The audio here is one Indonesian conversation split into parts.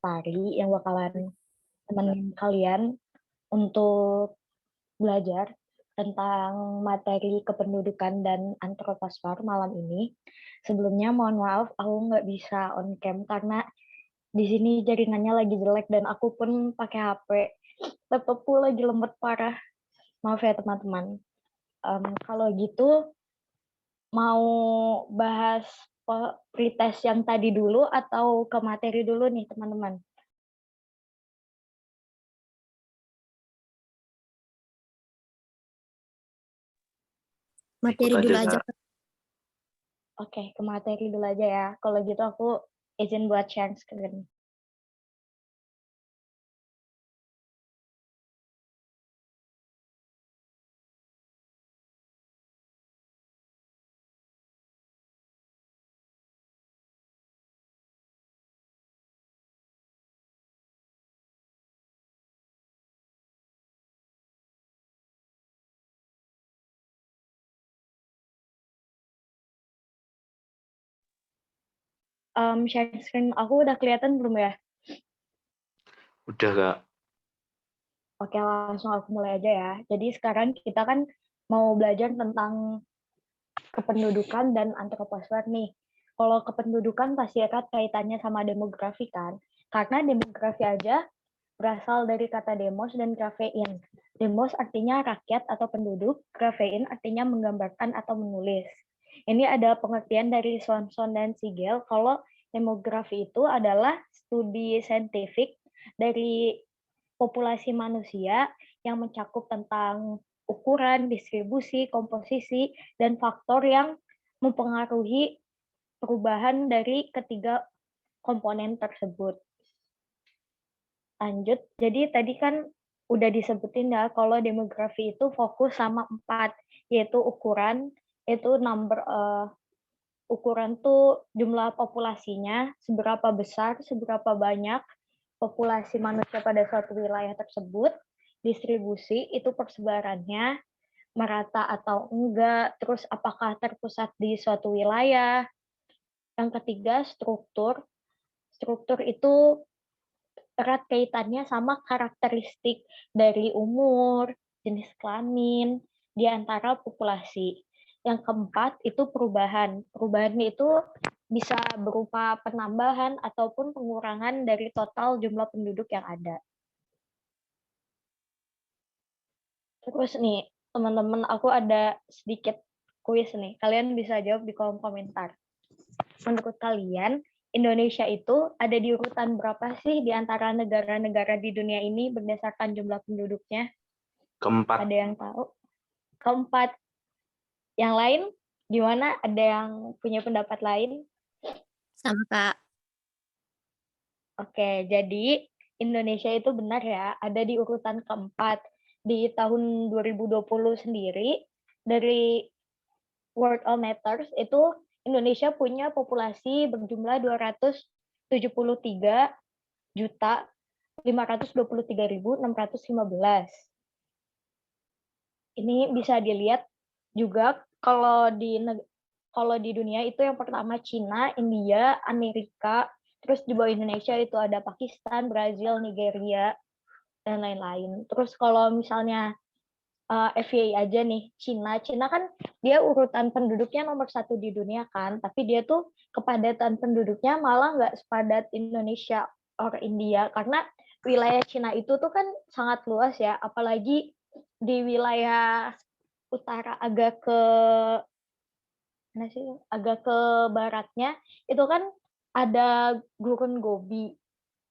Lestari yang bakalan temenin kalian untuk belajar tentang materi kependudukan dan antroposfer malam ini. Sebelumnya mohon maaf aku nggak bisa on cam karena di sini jaringannya lagi jelek dan aku pun pakai HP. Laptopku lagi lemot parah. Maaf ya teman-teman. Kalau gitu mau bahas pretest yang tadi dulu atau ke materi dulu nih teman-teman? Ikut Materi dulu aja, aja. Kak. Oke, ke materi dulu aja ya. Kalau gitu aku izin buat share screen. Share screen aku udah kelihatan belum ya? Udah, Kak. Oke, langsung aku mulai aja ya. Jadi sekarang kita kan mau belajar tentang kependudukan dan antroposfer nih. Kalau kependudukan pasti erat kaitannya sama demografi kan. Karena demografi aja berasal dari kata demos dan grafein. Demos artinya rakyat atau penduduk, grafein artinya menggambarkan atau menulis. Ini ada pengertian dari Swanson dan Siegel kalau demografi itu adalah studi saintifik dari populasi manusia yang mencakup tentang ukuran, distribusi, komposisi, dan faktor yang mempengaruhi perubahan dari ketiga komponen tersebut. Lanjut, jadi tadi kan udah disebutin ya kalau demografi itu fokus sama 4, yaitu ukuran, itu ukuran tuh jumlah populasinya, seberapa besar, seberapa banyak populasi manusia pada suatu wilayah tersebut, distribusi itu persebarannya, merata atau enggak, terus apakah terpusat di suatu wilayah. Yang ketiga, struktur. Struktur itu erat kaitannya sama karakteristik dari umur, jenis kelamin, di antara populasi. Yang keempat itu perubahan. Perubahannya itu bisa berupa penambahan ataupun pengurangan dari total jumlah penduduk yang ada. Terus nih, teman-teman, aku ada sedikit kuis nih. Kalian bisa jawab di kolom komentar. Menurut kalian, Indonesia itu ada di urutan berapa sih di antara negara-negara di dunia ini berdasarkan jumlah penduduknya? Keempat. Ada yang tahu? Keempat. Yang lain gimana? Ada yang punya pendapat lain? Sama Kak. Oke, jadi Indonesia itu benar ya, ada di urutan keempat. Di tahun 2020 sendiri, dari Worldometers itu Indonesia punya populasi berjumlah 273.523.615. Ini bisa dilihat juga kalau di dunia itu yang pertama Cina, India, Amerika, terus di bawah Indonesia itu ada Pakistan, Brazil, Nigeria, dan lain-lain. Terus kalau misalnya FYI aja nih, Cina kan dia urutan penduduknya nomor 1 di dunia kan, tapi dia tuh kepadatan penduduknya malah nggak sepadat Indonesia or India, karena wilayah Cina itu tuh kan sangat luas ya, apalagi di wilayah utara agak ke baratnya, itu kan ada gurun Gobi.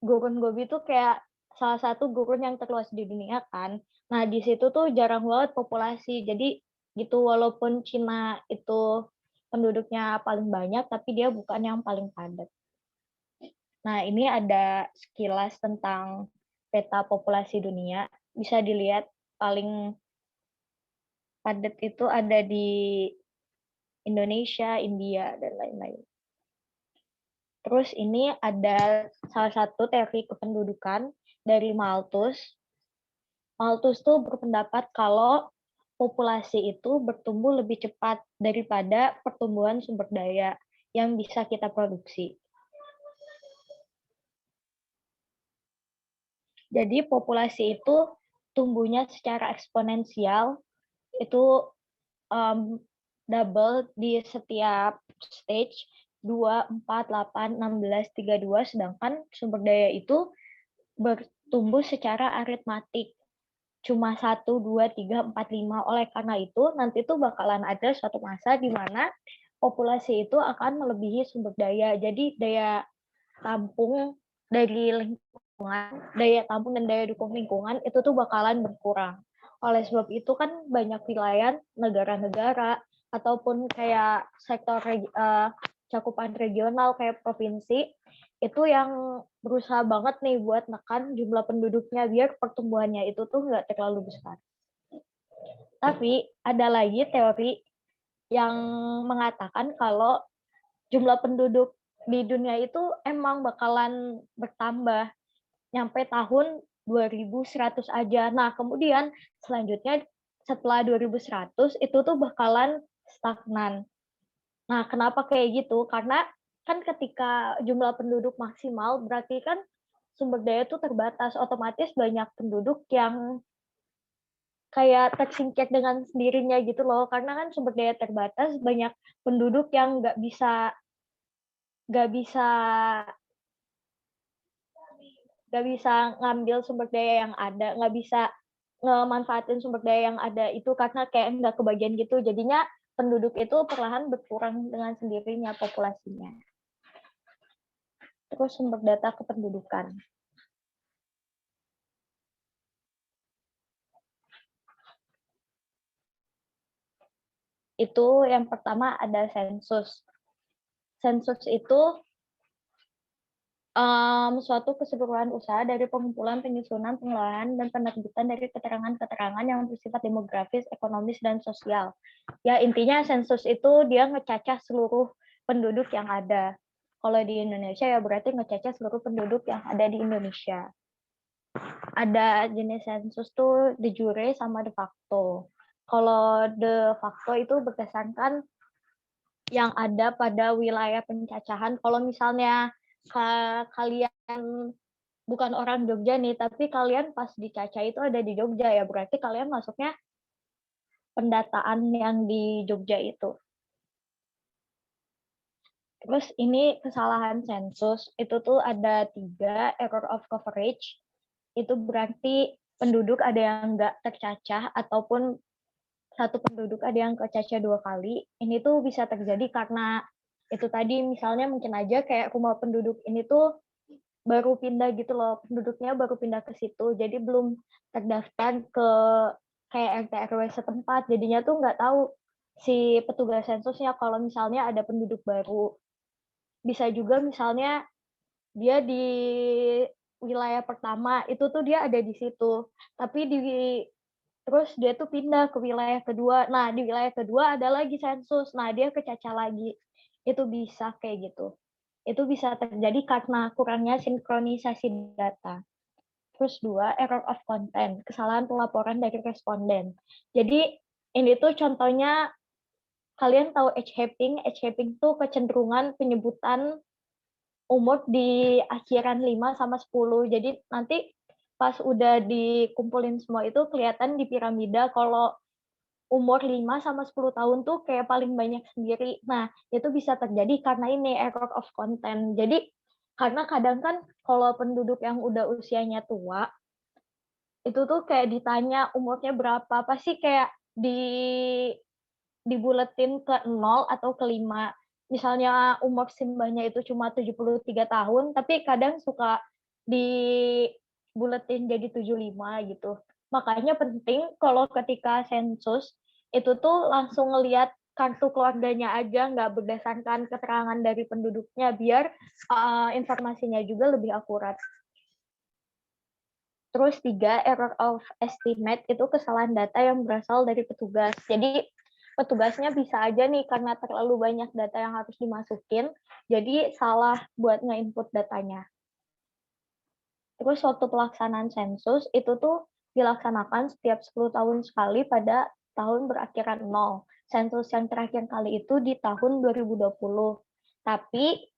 Gurun Gobi itu kayak salah satu gurun yang terluas di dunia kan. Nah, di situ tuh jarang banget populasi. Jadi gitu walaupun Cina itu penduduknya paling banyak, tapi dia bukan yang paling padat. Nah, ini ada sekilas tentang peta populasi dunia. Bisa dilihat paling padat itu ada di Indonesia, India, dan lain-lain. Terus ini ada salah satu teori kependudukan dari Malthus. Malthus tuh berpendapat kalau populasi itu bertumbuh lebih cepat daripada pertumbuhan sumber daya yang bisa kita produksi. Jadi populasi itu tumbuhnya secara eksponensial, itu double di setiap stage 2, 4, 8, 16, 32, sedangkan sumber daya itu bertumbuh secara aritmatik. Cuma 1, 2, 3, 4, 5. Oleh karena itu, nanti tuh bakalan ada suatu masa di mana populasi itu akan melebihi sumber daya. Jadi daya tampung dari lingkungan, daya tampung dan daya dukung lingkungan itu tuh bakalan berkurang. Oleh sebab itu kan banyak wilayah negara-negara ataupun kayak sektor cakupan regional kayak provinsi itu yang berusaha banget nih buat nekan jumlah penduduknya biar pertumbuhannya itu tuh nggak terlalu besar. Tapi ada lagi teori yang mengatakan kalau jumlah penduduk di dunia itu emang bakalan bertambah nyampe tahun 2100 aja. Nah, kemudian selanjutnya setelah 2100 itu tuh bakalan stagnan. Nah, kenapa kayak gitu? Karena kan ketika jumlah penduduk maksimal berarti kan sumber daya itu terbatas, otomatis banyak penduduk yang kayak tersingkir dengan sendirinya gitu loh. Karena kan sumber daya terbatas, banyak penduduk yang nggak bisa nggak bisa ngambil sumber daya yang ada, nggak bisa ngemanfaatin sumber daya yang ada itu karena kayak nggak kebagian gitu. Jadinya penduduk itu perlahan berkurang dengan sendirinya populasinya. Terus sumber data kependudukan. Itu yang pertama ada sensus. Sensus itu suatu keseluruhan usaha dari pengumpulan, penyusunan, pengelolaan, dan penerbitan dari keterangan-keterangan yang bersifat demografis, ekonomis, dan sosial. Ya, intinya sensus itu dia ngecacah seluruh penduduk yang ada. Kalau di Indonesia ya berarti ngecacah seluruh penduduk yang ada di Indonesia. Ada jenis sensus tuh de jure sama de facto. Kalau de facto itu berdasarkan yang ada pada wilayah pencacahan. Kalau misalnya kalian bukan orang Jogja nih, tapi kalian pas dicacah itu ada di Jogja ya, berarti kalian masuknya pendataan yang di Jogja itu. Terus ini kesalahan sensus, itu tuh ada 3, error of coverage, itu berarti penduduk ada yang nggak tercacah, ataupun satu penduduk ada yang kecacah 2 kali. Ini tuh bisa terjadi karena itu tadi misalnya mungkin aja kayak rumah penduduk ini tuh baru pindah gitu loh, penduduknya baru pindah ke situ, jadi belum terdaftar ke kayak RT RW setempat, jadinya tuh nggak tahu si petugas sensusnya kalau misalnya ada penduduk baru. Bisa juga misalnya dia di wilayah pertama itu tuh dia ada di situ, tapi terus dia tuh pindah ke wilayah kedua. Nah, di wilayah kedua ada lagi sensus. Nah, dia kecacah lagi. Itu bisa kayak gitu. Itu bisa terjadi karena kurangnya sinkronisasi data. Terus 2, error of content, kesalahan pelaporan dari responden. Jadi ini tuh contohnya kalian tahu age shaping. Age shaping tuh kecenderungan penyebutan umur di akhiran 5 sama 10. Jadi nanti pas udah dikumpulin semua itu kelihatan di piramida kalau umur 5 sama 10 tahun tuh kayak paling banyak sendiri. Nah, itu bisa terjadi karena ini error of content. Jadi karena kadang kan kalau penduduk yang udah usianya tua, itu tuh kayak ditanya umurnya berapa, pasti kayak dibuletin ke 0 atau ke 5. Misalnya umur simbahnya itu cuma 73 tahun, tapi kadang suka dibuletin jadi 75 gitu. Makanya penting kalau ketika sensus, itu tuh langsung ngelihat kartu keluarganya aja, nggak berdasarkan keterangan dari penduduknya, biar informasinya juga lebih akurat. Terus 3, error of estimate, itu kesalahan data yang berasal dari petugas. Jadi petugasnya bisa aja nih karena terlalu banyak data yang harus dimasukin, jadi salah buat nge-input datanya. Terus waktu pelaksanaan sensus itu tuh dilaksanakan setiap 10 tahun sekali pada tahun berakhiran 0. Sensus yang terakhir kali itu di tahun 2020. Tapi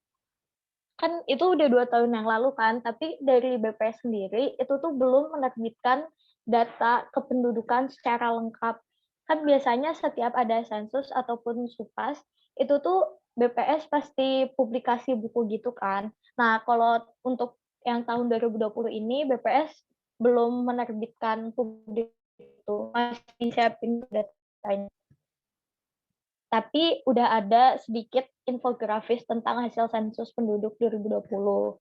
kan itu udah 2 tahun yang lalu kan, tapi dari BPS sendiri itu tuh belum menerbitkan data kependudukan secara lengkap. Kan biasanya setiap ada sensus ataupun SUPAS, itu tuh BPS pasti publikasi buku gitu kan. Nah, kalau untuk yang tahun 2020 ini BPS belum menerbitkan publik itu, masih siapin datanya. Tapi udah ada sedikit infografis tentang hasil sensus penduduk 2020.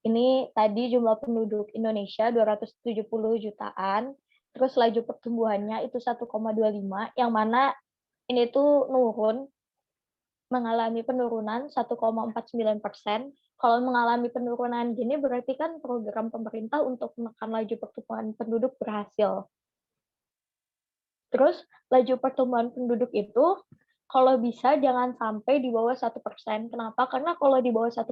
Ini tadi jumlah penduduk Indonesia 270 jutaan, terus laju pertumbuhannya itu 1,25, yang mana ini tuh mengalami penurunan 1,49%. Kalau mengalami penurunan gini berarti kan program pemerintah untuk menekan laju pertumbuhan penduduk berhasil. Terus laju pertumbuhan penduduk itu kalau bisa jangan sampai di bawah 1%. Kenapa? Karena kalau di bawah 1%,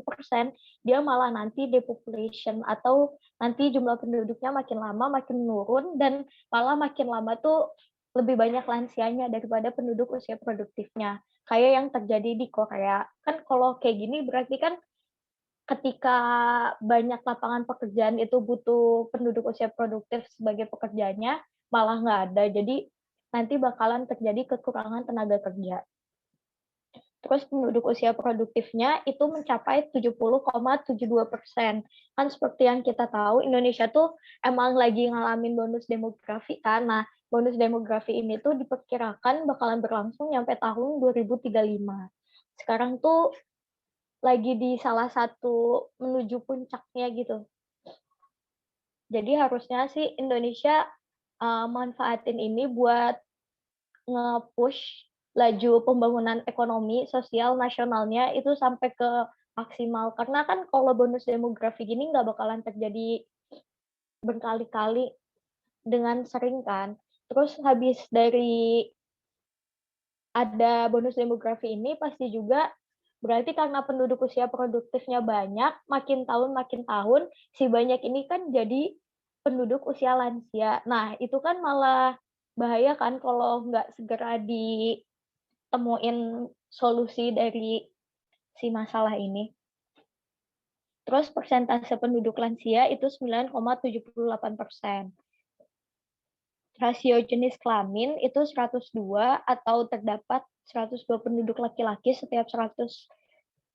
dia malah nanti depopulation atau nanti jumlah penduduknya makin lama makin menurun dan malah makin lama tuh lebih banyak lansianya daripada penduduk usia produktifnya. Kayak yang terjadi di Korea. Kan kalau kayak gini berarti kan ketika banyak lapangan pekerjaan itu butuh penduduk usia produktif sebagai pekerjanya, malah nggak ada. Jadi nanti bakalan terjadi kekurangan tenaga kerja. Terus penduduk usia produktifnya itu mencapai 70,72%. Kan seperti yang kita tahu, Indonesia tuh emang lagi ngalamin bonus demografi kan. Nah, bonus demografi ini tuh diperkirakan bakalan berlangsung sampai tahun 2035. Sekarang tuh lagi di salah satu menuju puncaknya gitu. Jadi harusnya sih Indonesia manfaatin ini buat nge-push laju pembangunan ekonomi sosial nasionalnya itu sampai ke maksimal. Karena kan kalau bonus demografi gini nggak bakalan terjadi berkali-kali dengan sering kan. Terus habis dari ada bonus demografi ini pasti juga berarti karena penduduk usia produktifnya banyak, makin tahun si banyak ini kan jadi penduduk usia lansia. Nah, itu kan malah bahaya kan kalau nggak segera ditemuin solusi dari si masalah ini. Terus persentase penduduk lansia itu 9,78%. Rasio jenis kelamin itu 102 atau terdapat 102 penduduk laki-laki setiap 100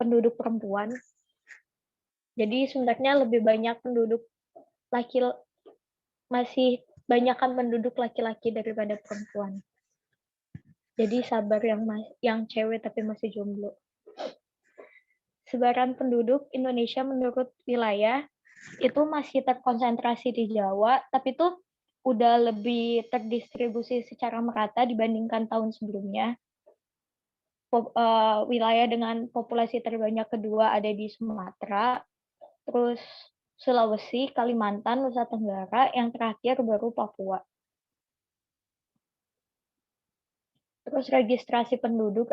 penduduk perempuan. Jadi sebenarnya lebih banyak penduduk laki masih banyakkan penduduk laki-laki daripada perempuan. Jadi sabar yang cewek tapi masih jomblo. Sebaran penduduk Indonesia menurut wilayah itu masih terkonsentrasi di Jawa, tapi itu udah lebih terdistribusi secara merata dibandingkan tahun sebelumnya. Wilayah dengan populasi terbanyak kedua ada di Sumatera, terus Sulawesi, Kalimantan, Nusa Tenggara, yang terakhir baru Papua. Terus registrasi penduduk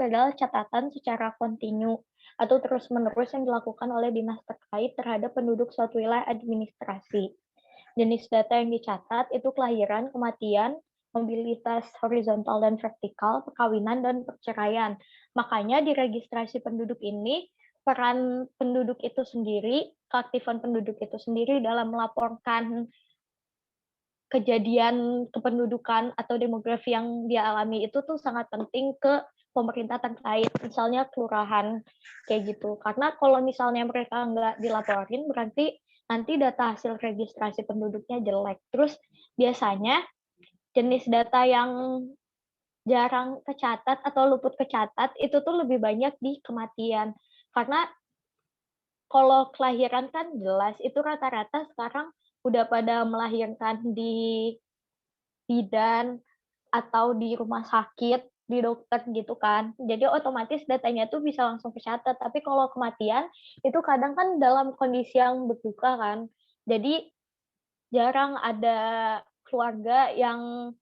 adalah catatan secara kontinu atau terus-menerus yang dilakukan oleh dinas terkait terhadap penduduk suatu wilayah administrasi. Jenis data yang dicatat itu kelahiran, kematian, mobilitas horizontal dan vertikal, perkawinan, dan perceraian. Makanya di registrasi penduduk ini, peran penduduk itu sendiri, keaktifan penduduk itu sendiri dalam melaporkan kejadian kependudukan atau demografi yang dia alami itu tuh sangat penting ke pemerintah terkait, misalnya kelurahan, kayak gitu. Karena kalau misalnya mereka nggak dilaporin, berarti nanti data hasil registrasi penduduknya jelek. Terus biasanya jenis data yang jarang kecatat atau luput kecatat itu tuh lebih banyak di kematian. Karena kalau kelahiran kan jelas, itu rata-rata sekarang udah pada melahirkan di bidan atau di rumah sakit, di dokter gitu kan. Jadi otomatis datanya tuh bisa langsung kecatat. Tapi kalau kematian itu kadang kan dalam kondisi yang berduka kan. Jadi jarang ada keluarga yang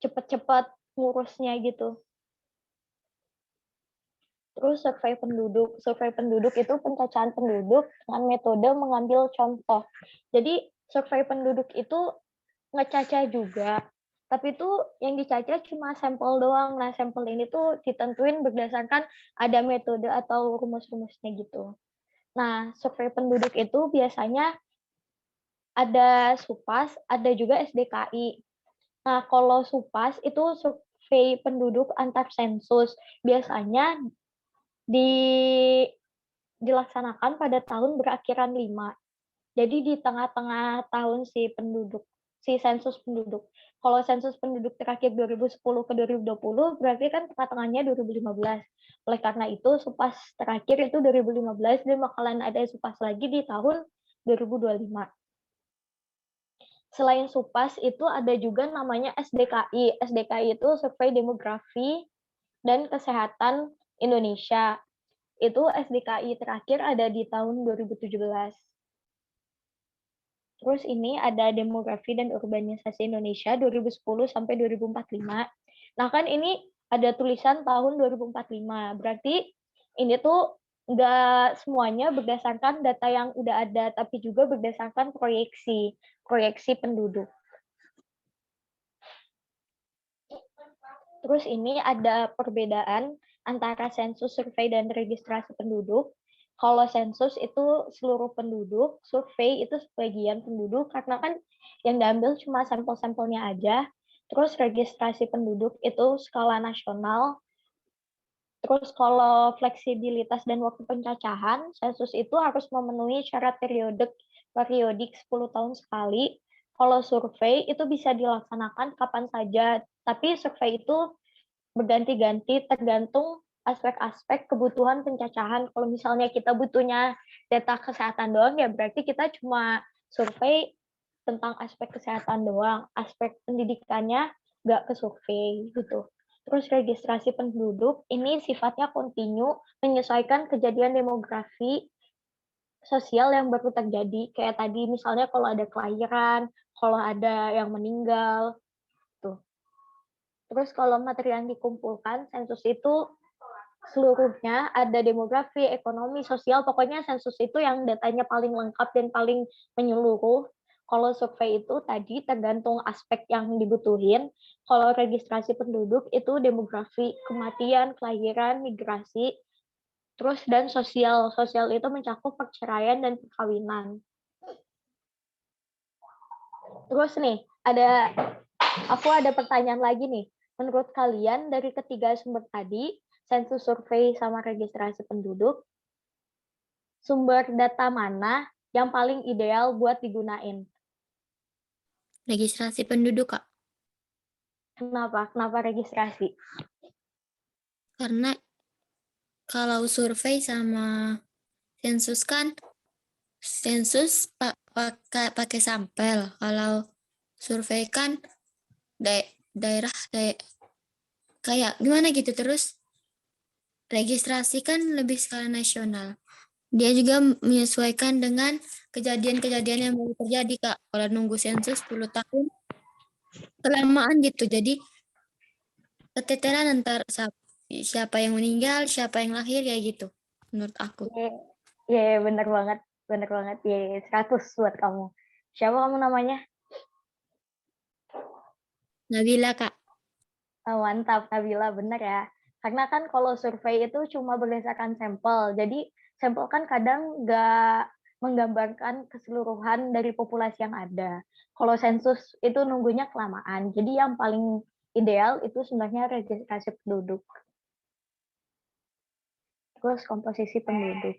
cepet-cepet ngurusnya gitu. Terus survei penduduk itu pencacahan penduduk dengan metode mengambil contoh. Jadi survei penduduk itu ngecaca juga, Tapi itu yang dicacah cuma sampel doang. Nah, sampel ini tuh ditentuin berdasarkan ada metode atau rumus-rumusnya gitu. Nah, survei penduduk itu biasanya ada SUPAS, ada juga SDKI. Nah, kalau SUPAS itu survei penduduk antar sensus. Biasanya dilaksanakan pada tahun berakhiran 5. Jadi di tengah-tengah tahun si sensus penduduk. Kalau sensus penduduk terakhir 2010 ke 2020, berarti kan tengah-tengahnya 2015. Oleh karena itu, SUPAS terakhir itu 2015 dan bakalan ada SUPAS lagi di tahun 2025. Selain SUPAS itu ada juga namanya SDKI. SDKI itu Survei Demografi dan Kesehatan Indonesia. Itu SDKI terakhir ada di tahun 2017. Terus ini ada Demografi dan Urbanisasi Indonesia 2010 sampai 2045. Nah kan ini ada tulisan tahun 2045. Berarti ini tuh nggak semuanya berdasarkan data yang udah ada, tapi juga berdasarkan proyeksi penduduk. Terus ini ada perbedaan antara sensus, survei, dan registrasi penduduk. Kalau sensus itu seluruh penduduk, survei itu sebagian penduduk, karena kan yang diambil cuma sampel-sampelnya aja. Terus registrasi penduduk itu skala nasional. Terus kalau fleksibilitas dan waktu pencacahan, sensus itu harus memenuhi syarat periodik 10 tahun sekali. Kalau survei itu bisa dilaksanakan kapan saja, tapi survei itu berganti-ganti tergantung aspek-aspek kebutuhan pencacahan. Kalau misalnya kita butuhnya data kesehatan doang, ya berarti kita cuma survei tentang aspek kesehatan doang. Aspek pendidikannya nggak ke survei gitu. Terus registrasi penduduk ini sifatnya kontinu, menyesuaikan kejadian demografi sosial yang baru terjadi. Kayak tadi misalnya kalau ada kelahiran, kalau ada yang meninggal, tuh. Terus kalau materi yang dikumpulkan, sensus itu seluruhnya ada demografi, ekonomi, sosial, pokoknya sensus itu yang datanya paling lengkap dan paling menyeluruh. Kalau survei itu tadi tergantung aspek yang dibutuhin. Kalau registrasi penduduk itu demografi, kematian, kelahiran, migrasi, terus dan sosial. Sosial itu mencakup perceraian dan perkawinan. Terus nih, aku ada pertanyaan lagi nih. Menurut kalian dari ketiga sumber tadi, sensus, survei, sama registrasi penduduk, sumber data mana yang paling ideal buat digunain? Registrasi penduduk, Kak. Kenapa? Kenapa registrasi? Karena kalau survei sama sensus kan, sensus pakai sampel. Kalau survei kan daerah kayak gimana gitu. Terus registrasi kan lebih skala nasional. Dia juga menyesuaikan dengan kejadian-kejadian yang baru terjadi, Kak. Kalau nunggu sensus 10 tahun, kelamaan gitu. Jadi keteteran antar siapa yang meninggal, siapa yang lahir, kayak gitu. Menurut aku. Iya, bener banget. Bener banget. Iya, 100 buat kamu. Siapa kamu namanya? Nabila, Kak. Oh, mantap, Nabila. Bener ya. Karena kan kalau survei itu cuma berdasarkan sampel. Jadi sampel kan kadang nggak menggambarkan keseluruhan dari populasi yang ada. Kalau sensus itu nunggunya kelamaan. Jadi yang paling ideal itu sebenarnya registrasi penduduk. Terus komposisi penduduk.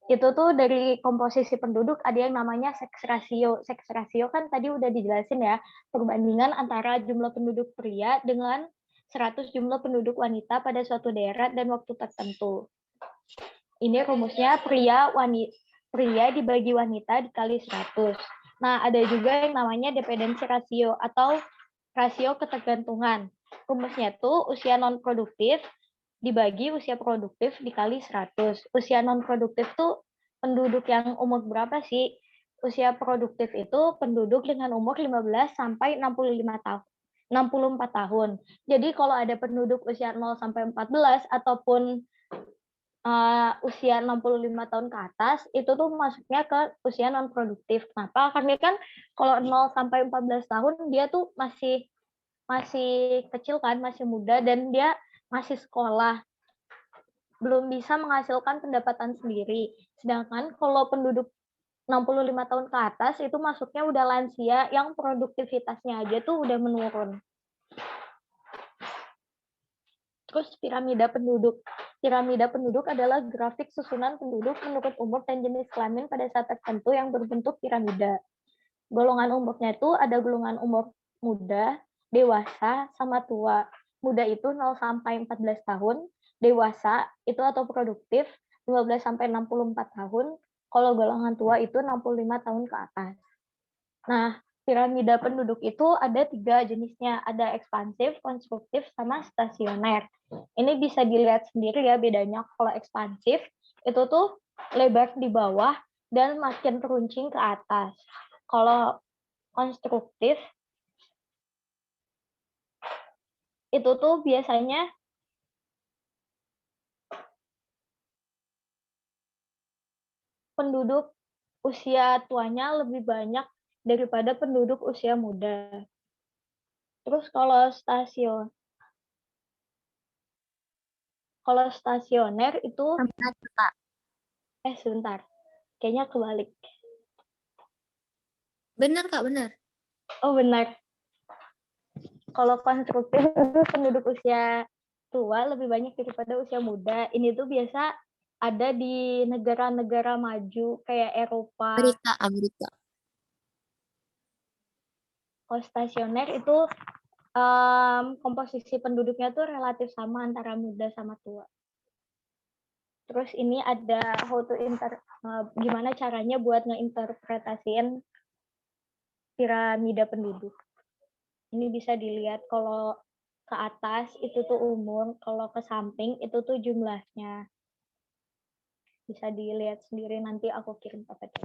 Itu tuh dari komposisi penduduk ada yang namanya seks rasio. Seks rasio kan tadi udah dijelasin ya, perbandingan antara jumlah penduduk pria dengan 100 jumlah penduduk wanita pada suatu daerah dan waktu tertentu. Ini rumusnya pria dibagi wanita dikali 100. Nah, ada juga yang namanya dependensi rasio atau rasio ketergantungan. Rumusnya tuh usia non-produktif dibagi usia produktif dikali 100. Usia non-produktif tuh penduduk yang umur berapa sih? Usia produktif itu penduduk dengan umur 15 sampai 65 tahun. 64 tahun. Jadi kalau ada penduduk usia 0 sampai 14 ataupun usia 65 tahun ke atas, itu tuh masuknya ke usia non produktif. Kenapa? Karena kan kalau 0 sampai 14 tahun dia tuh masih kecil kan, masih muda dan dia masih sekolah, belum bisa menghasilkan pendapatan sendiri. Sedangkan kalau penduduk 65 tahun ke atas itu masuknya udah lansia yang produktivitasnya aja tuh udah menurun. Terus piramida penduduk. Piramida penduduk adalah grafik susunan penduduk menurut umur dan jenis kelamin pada saat tertentu yang berbentuk piramida. Golongan umurnya itu ada golongan umur muda, dewasa, sama tua. Muda itu 0 sampai 14 tahun, dewasa itu atau produktif 15 sampai 64 tahun, kalau golongan tua itu 65 tahun ke atas. Nah, piramida penduduk itu ada 3 jenisnya, ada ekspansif, konstruktif, sama stasioner. Ini bisa dilihat sendiri ya bedanya. Kalau ekspansif itu tuh lebar di bawah dan makin teruncing ke atas. Kalau konstruktif itu tuh biasanya penduduk usia tuanya lebih banyak daripada penduduk usia muda. Terus kalau stasioner itu Kak. sebentar. Kayaknya kebalik. Benar, Kak, benar. Oh, benar. Kalau konstruktif itu penduduk usia tua lebih banyak daripada usia muda. Ini tuh biasa ada di negara-negara maju kayak Eropa. Amerika. Kalau stasioner itu komposisi penduduknya tuh relatif sama antara muda sama tua. Terus ini ada gimana caranya buat ngeinterpretasiin piramida penduduk. Ini bisa dilihat kalau ke atas itu tuh umur, kalau ke samping itu tuh jumlahnya. Bisa dilihat sendiri, nanti aku kirim PPT.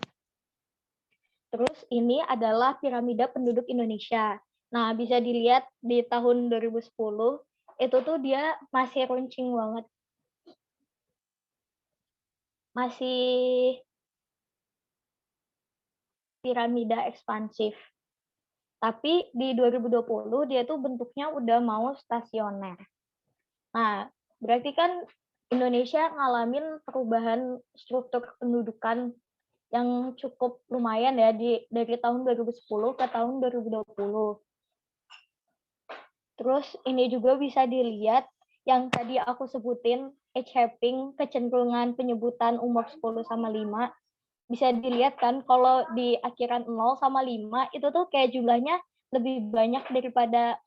Terus ini adalah piramida penduduk Indonesia. Nah, bisa dilihat di tahun 2010 itu tuh dia masih runcing banget. Masih piramida ekspansif. Tapi di 2020 dia tuh bentuknya udah mau stasioner. Nah, berarti kan Indonesia ngalamin perubahan struktur pendudukan yang cukup lumayan ya dari tahun 2010 ke tahun 2020. Terus ini juga bisa dilihat yang tadi aku sebutin, age shaping, kecenderungan penyebutan umur 10 sama 5. Bisa dilihat kan kalau di akhiran 0 sama 5 itu tuh kayak jumlahnya lebih banyak daripada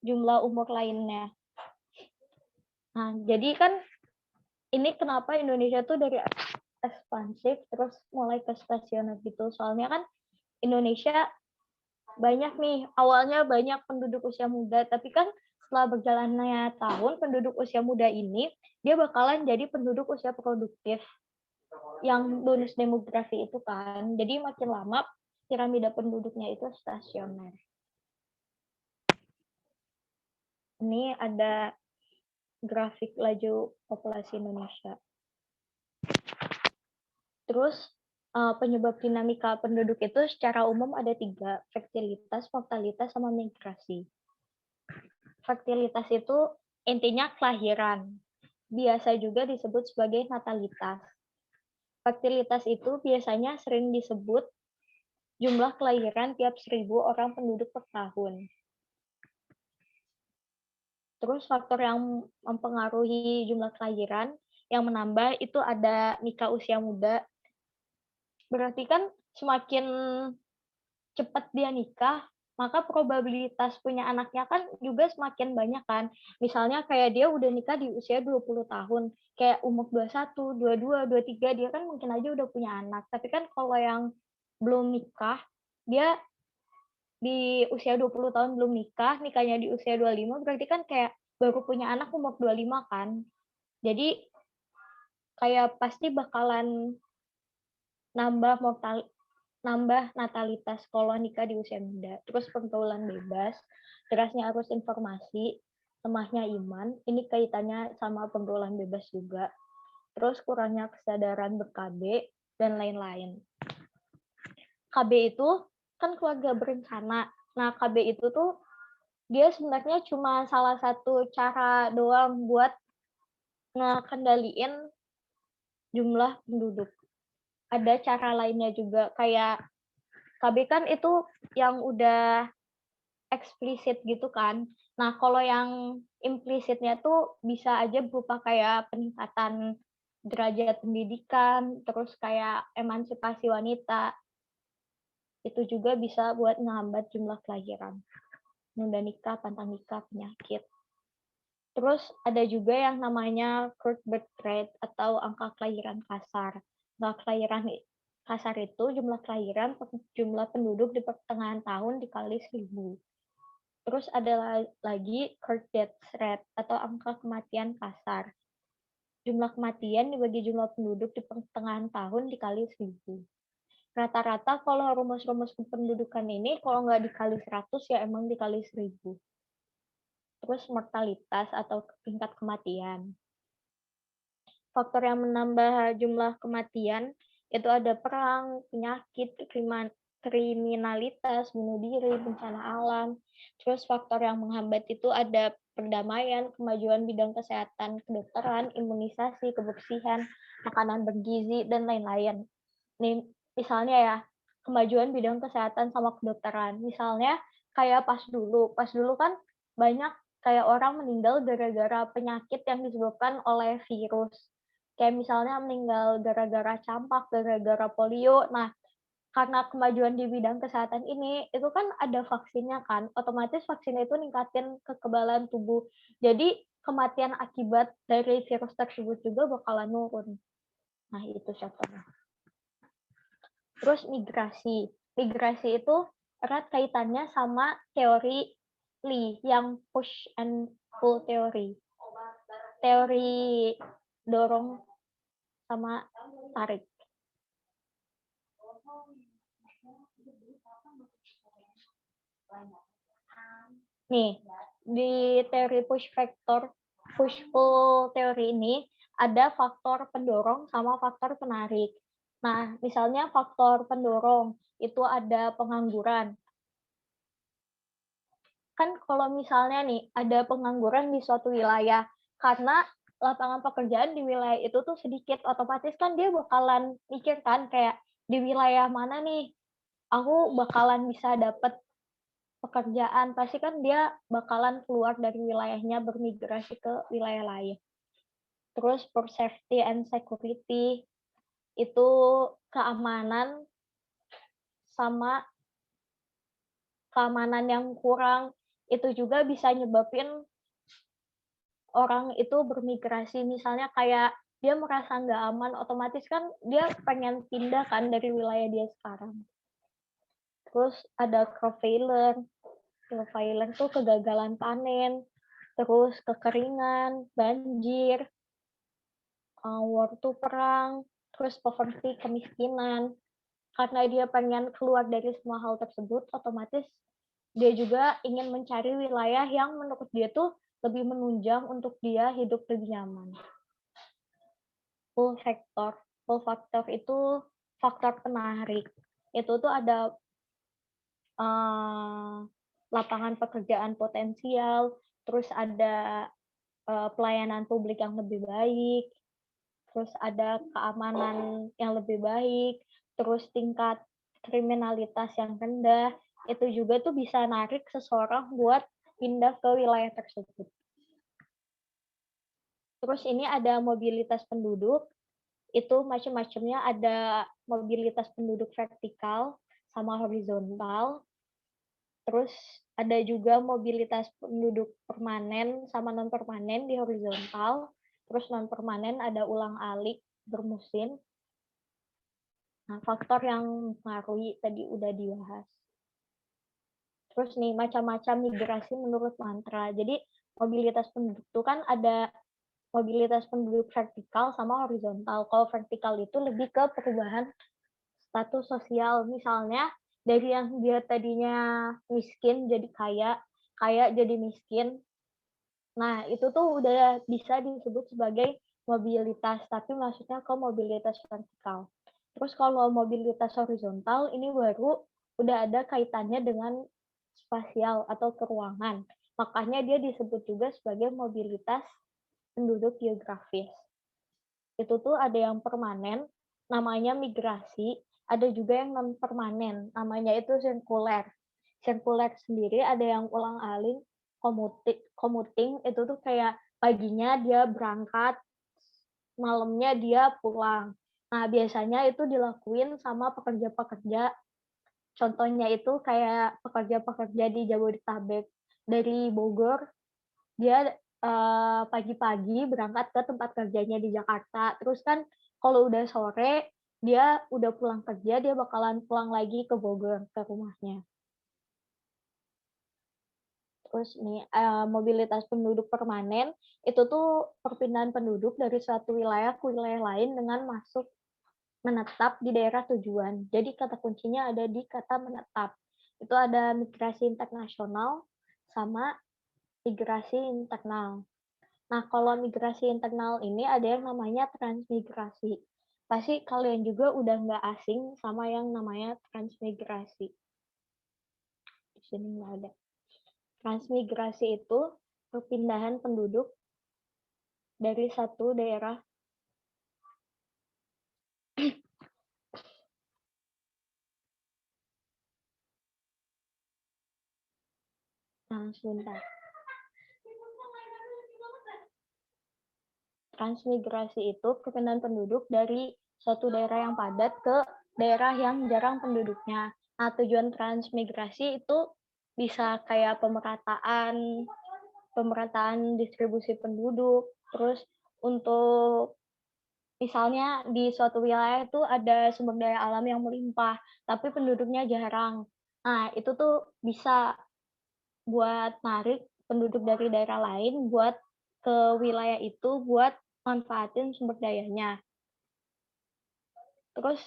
jumlah umur lainnya. Nah, jadi kan ini kenapa Indonesia tuh dari ekspansif terus mulai ke stasioner gitu. Soalnya kan Indonesia banyak nih, awalnya banyak penduduk usia muda, tapi kan setelah berjalannya tahun, penduduk usia muda ini, dia bakalan jadi penduduk usia produktif yang bonus demografi itu kan. Jadi makin lama, piramida penduduknya itu stasioner. Ini ada grafik laju populasi Indonesia. Terus penyebab dinamika penduduk itu secara umum ada 3, fertilitas, mortalitas, sama migrasi. Fertilitas itu intinya kelahiran. Biasa juga disebut sebagai natalitas. Fertilitas itu biasanya sering disebut jumlah kelahiran tiap 1.000 orang penduduk per tahun. Terus faktor yang mempengaruhi jumlah kelahiran yang menambah itu ada nikah usia muda. Berarti kan semakin cepat dia nikah, maka probabilitas punya anaknya kan juga semakin banyak kan. Misalnya kayak dia udah nikah di usia 20 tahun, kayak umur 21, 22, 23, dia kan mungkin aja udah punya anak. Tapi kan kalau yang belum nikah, dia di usia 20 tahun belum nikah, nikahnya di usia 25, berarti kan kayak baru punya anak umur 25 kan. Jadi kayak pasti bakalan nambah natalitas kalau nikah di usia muda. Terus pergaulan bebas, derasnya arus informasi, lemahnya iman, ini kaitannya sama pergaulan bebas juga. terus kurangnya kesadaran ber-KB, dan lain-lain. KB itu kan keluarga berencana. Nah, KB itu tuh dia sebenarnya cuma salah satu cara doang buat ngekendaliin jumlah penduduk. Ada cara lainnya juga, kayak KB kan itu yang udah eksplisit gitu kan. Nah, kalau yang implisitnya tuh bisa aja berupa kayak peningkatan derajat pendidikan, terus kayak emansipasi wanita. Itu juga bisa buat menghambat jumlah kelahiran. Nunda nikah, pantang nikah, penyakit. Terus ada juga yang namanya current birth rate atau angka kelahiran kasar. Angka kelahiran kasar itu jumlah kelahiran per jumlah penduduk di pertengahan tahun dikali 1000. Terus ada lagi current death rate atau angka kematian kasar. Jumlah kematian dibagi jumlah penduduk di pertengahan tahun dikali 1000. Rata-rata kalau rumus-rumus kependudukan ini kalau nggak dikali 100 ya emang dikali 1000. Terus mortalitas atau tingkat kematian. Faktor yang menambah jumlah kematian itu ada perang, penyakit, kriminalitas, bunuh diri, bencana alam. Terus faktor yang menghambat itu ada perdamaian, kemajuan bidang kesehatan, kedokteran, imunisasi, kebersihan, makanan bergizi, dan lain-lain. Nih, misalnya ya, kemajuan bidang kesehatan sama kedokteran. Misalnya kayak pas dulu kan banyak kayak orang meninggal gara-gara penyakit yang disebabkan oleh virus. Kayak misalnya meninggal gara-gara campak, gara-gara polio. Nah, karena kemajuan di bidang kesehatan ini, itu kan ada vaksinnya kan, otomatis vaksin itu ningkatin kekebalan tubuh. Jadi, kematian akibat dari virus tersebut juga bakalan nurun. Nah, itu contohnya. Terus migrasi. Migrasi itu erat kaitannya sama teori Lee, yang push and pull teori. Teori dorong sama tarik. Nih, di teori push pull teori ini ada faktor pendorong sama faktor penarik. Nah, misalnya faktor pendorong itu ada pengangguran. Kan kalau misalnya nih ada pengangguran di suatu wilayah karena lapangan pekerjaan di wilayah itu tuh sedikit, otomatis kan dia bakalan mikir kan kayak di wilayah mana nih aku bakalan bisa dapet pekerjaan, pasti kan dia bakalan keluar dari wilayahnya bermigrasi ke wilayah lain. Terus for safety and security itu keamanan sama keamanan yang kurang itu juga bisa nyebabin orang itu bermigrasi. Misalnya kayak dia merasa nggak aman, otomatis kan dia pengen pindah kan dari wilayah dia sekarang. Terus ada crop failure. Crop failure tuh kegagalan panen, terus kekeringan, banjir, war tuh perang, terus poverty, kemiskinan. Karena dia pengen keluar dari semua hal tersebut, otomatis dia juga ingin mencari wilayah yang menurut dia tuh lebih menunjang untuk dia hidup lebih nyaman. Pull factor itu faktor penarik. Itu tuh ada lapangan pekerjaan potensial, terus ada pelayanan publik yang lebih baik, terus ada keamanan yang lebih baik, terus tingkat kriminalitas yang rendah, itu juga tuh bisa narik seseorang buat pindah ke wilayah tersebut. Terus ini ada mobilitas penduduk, itu macam-macamnya, ada mobilitas penduduk vertikal sama horizontal. Terus ada juga mobilitas penduduk permanen sama non permanen di horizontal. Terus non permanen ada ulang-alik bermusim. Nah, faktor yang mempengaruhi tadi udah dibahas. Terus nih macam-macam migrasi menurut Mantra. Jadi mobilitas penduduk itu kan ada mobilitas penduduk vertikal sama horizontal. Kalau vertikal itu lebih ke perubahan status sosial. Misalnya dari yang dia tadinya miskin jadi kaya, kaya jadi miskin. Nah, itu tuh udah bisa disebut sebagai mobilitas, tapi maksudnya ke mobilitas vertikal. Terus kalau mobilitas horizontal ini baru udah ada kaitannya dengan spasial atau keruangan. Makanya dia disebut juga sebagai mobilitas penduduk geografis. Itu tuh ada yang permanen, namanya migrasi, ada juga yang non permanen, namanya itu sirkuler. Sirkuler sendiri ada yang ulang-alik, commuting itu tuh kayak paginya dia berangkat, malamnya dia pulang. Nah, biasanya itu dilakuin sama pekerja-pekerja. Contohnya itu kayak pekerja-pekerja di Jabodetabek. Dari Bogor, dia pagi-pagi berangkat ke tempat kerjanya di Jakarta. Terus kan kalau udah sore, dia udah pulang kerja, dia bakalan pulang lagi ke Bogor, ke rumahnya. Terus nih, mobilitas penduduk permanen, itu tuh perpindahan penduduk dari suatu wilayah ke wilayah lain dengan menetap di daerah tujuan. Jadi kata kuncinya ada di kata menetap. Itu ada migrasi internasional sama migrasi internal. Nah, kalau migrasi internal ini ada yang namanya transmigrasi. Pasti kalian juga udah nggak asing sama yang namanya transmigrasi. Di sini nggak ada. Transmigrasi itu perpindahan penduduk dari satu daerah sebentar. Transmigrasi itu perpindahan penduduk dari suatu daerah yang padat ke daerah yang jarang penduduknya. Nah, tujuan transmigrasi itu bisa kayak pemerataan distribusi penduduk, terus untuk misalnya di suatu wilayah itu ada sumber daya alam yang melimpah, tapi penduduknya jarang. Nah, itu tuh bisa buat narik penduduk dari daerah lain buat ke wilayah itu buat manfaatin sumber dayanya. Terus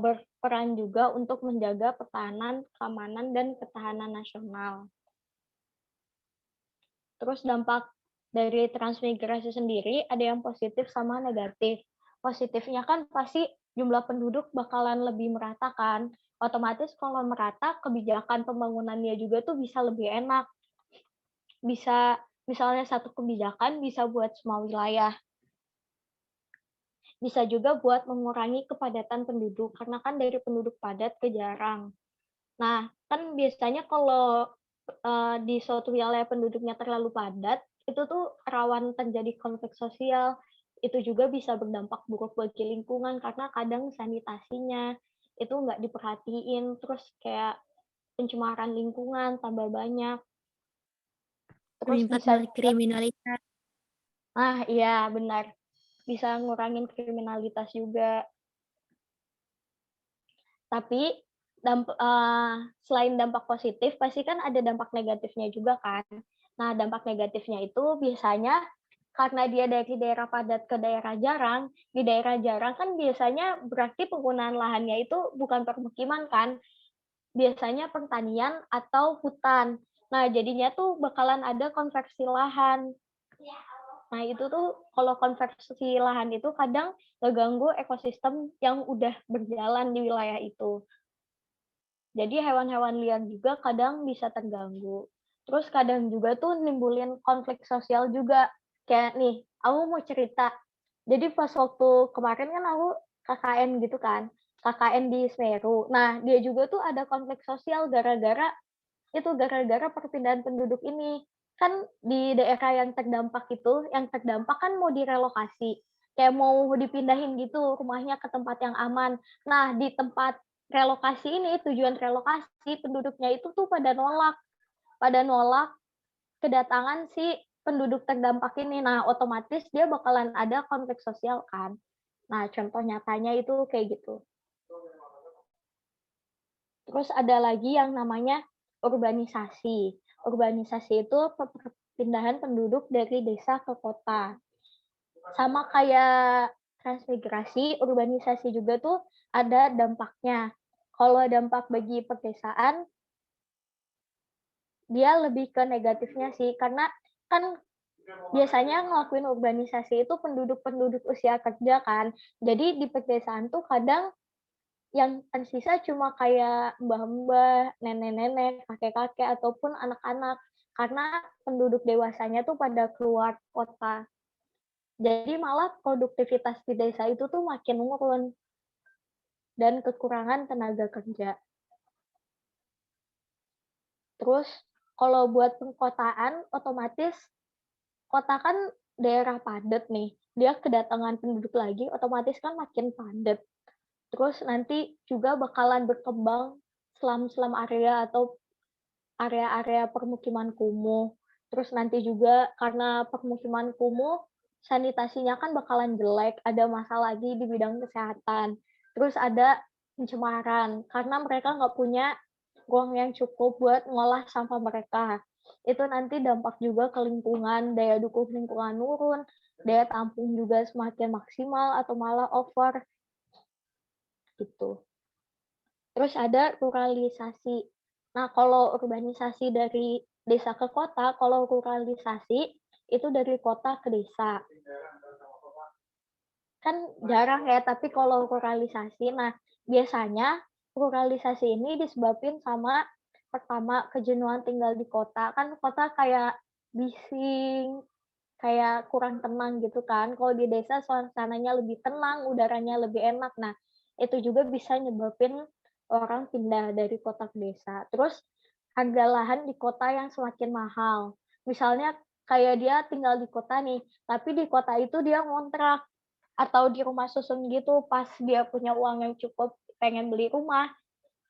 berperan juga untuk menjaga pertahanan, keamanan, dan ketahanan nasional. Terus dampak dari transmigrasi sendiri ada yang positif sama negatif. Positifnya kan pasti jumlah penduduk bakalan lebih merata kan. Otomatis kalau merata, kebijakan pembangunannya juga tuh bisa lebih enak. Bisa misalnya satu kebijakan bisa buat semua wilayah. Bisa juga buat mengurangi kepadatan penduduk, karena kan dari penduduk padat ke jarang. Nah, kan biasanya kalau di suatu wilayah penduduknya terlalu padat, itu tuh rawan terjadi konflik sosial. Itu juga bisa berdampak buruk bagi lingkungan karena kadang sanitasinya itu nggak diperhatiin, terus kayak pencemaran lingkungan tambah banyak. Terus bisa kriminalitas. nah iya benar, bisa ngurangin kriminalitas juga. Tapi selain dampak positif, pasti kan ada dampak negatifnya juga kan. Nah, dampak negatifnya itu biasanya karena dia dari daerah padat ke daerah jarang, di daerah jarang kan biasanya berarti penggunaan lahannya itu bukan permukiman kan, biasanya pertanian atau hutan. Nah, jadinya tuh bakalan ada konversi lahan. Nah, itu tuh kalau konversi lahan itu kadang ngeganggu ekosistem yang udah berjalan di wilayah itu. Jadi hewan-hewan liar juga kadang bisa terganggu. Terus kadang juga tuh nimbulin konflik sosial juga. Kayak nih, aku mau cerita. Jadi pas waktu kemarin kan aku KKN gitu kan, KKN di Semeru. Nah, dia juga tuh ada konflik sosial gara-gara perpindahan penduduk ini. Kan di daerah yang terdampak kan mau direlokasi. Kayak mau dipindahin gitu rumahnya ke tempat yang aman. Nah, di tempat relokasi ini, tujuan relokasi, penduduknya itu tuh pada nolak kedatangan si penduduk terdampak ini. Nah, otomatis dia bakalan ada konflik sosial kan. Nah, contoh nyatanya itu kayak gitu. Terus ada lagi yang namanya urbanisasi. Urbanisasi itu perpindahan penduduk dari desa ke kota. Sama kayak transmigrasi, urbanisasi juga tuh ada dampaknya. Kalau dampak bagi pedesaan, dia lebih ke negatifnya sih, karena kan biasanya ngelakuin urbanisasi itu penduduk-penduduk usia kerja kan. Jadi di pedesaan tuh kadang yang tersisa cuma kayak mbah-mbah, nenek-nenek, kakek-kakek, ataupun anak-anak. Karena penduduk dewasanya tuh pada keluar kota. Jadi malah produktivitas di desa itu tuh makin menurun dan kekurangan tenaga kerja. Terus kalau buat perkotaan, otomatis kota kan daerah padat nih, dia kedatangan penduduk lagi, otomatis kan makin padat. Terus nanti juga bakalan berkembang slum-slum area atau area-area permukiman kumuh. Terus nanti juga karena permukiman kumuh, sanitasinya kan bakalan jelek, ada masalah lagi di bidang kesehatan. Terus ada pencemaran, karena mereka nggak punya ruang yang cukup buat ngolah sampah mereka. Itu nanti dampak juga ke lingkungan, daya dukung lingkungan turun, daya tampung juga semakin maksimal atau malah over gitu. Terus ada ruralisasi. Nah, kalau urbanisasi dari desa ke kota, kalau ruralisasi itu dari kota ke desa. Kan jarang ya, tapi kalau ruralisasi, nah biasanya ruralisasi ini disebabkan sama pertama kejenuhan tinggal di kota. Kan kota kayak bising, kayak kurang tenang gitu kan. Kalau di desa suasananya lebih tenang, udaranya lebih enak. Nah, itu juga bisa nyebabin orang pindah dari kota ke desa. Terus harga lahan di kota yang semakin mahal. Misalnya kayak dia tinggal di kota nih, tapi di kota itu dia ngontrak atau di rumah susun gitu pas dia punya uang yang cukup pengen beli rumah.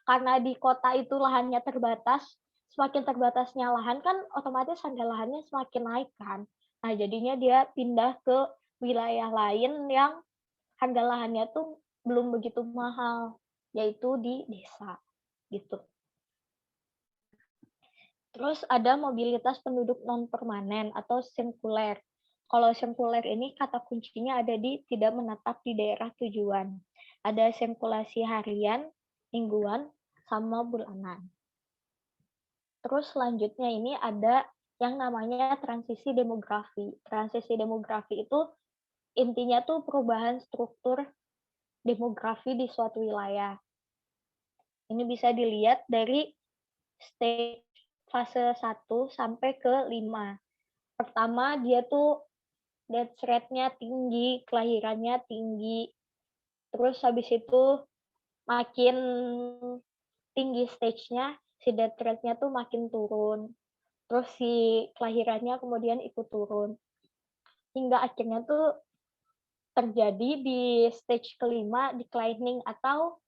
Karena di kota itu lahannya terbatas, semakin terbatasnya lahan kan otomatis harga lahannya semakin naik kan. Nah, jadinya dia pindah ke wilayah lain yang harga lahannya tuh belum begitu mahal, yaitu di desa, gitu. Terus ada mobilitas penduduk non-permanen atau sirkuler. Kalau sirkuler ini kata kuncinya ada di tidak menetap di daerah tujuan. Ada sirkulasi harian, mingguan, sama bulanan. Terus selanjutnya ini ada yang namanya transisi demografi. Transisi demografi itu intinya tuh perubahan struktur demografi di suatu wilayah. Ini bisa dilihat dari stage fase 1 sampai ke 5. Pertama, dia tuh death rate-nya tinggi, kelahirannya tinggi. Terus habis itu makin tinggi stage-nya, si death rate-nya tuh makin turun. Terus si kelahirannya kemudian ikut turun. Hingga akhirnya tuh terjadi di stage kelima declining atau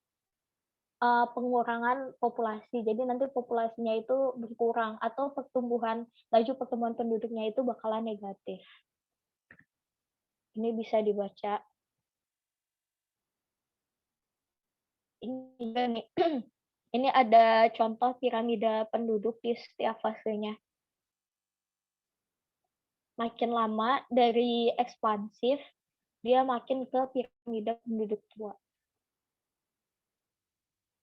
pengurangan populasi. Jadi nanti populasinya itu berkurang atau laju pertumbuhan penduduknya itu bakalan negatif. Ini bisa dibaca. Ini juga nih, ini ada contoh piramida penduduk di setiap fasenya. Makin lama dari ekspansif, dia makin ke piramida penduduk tua.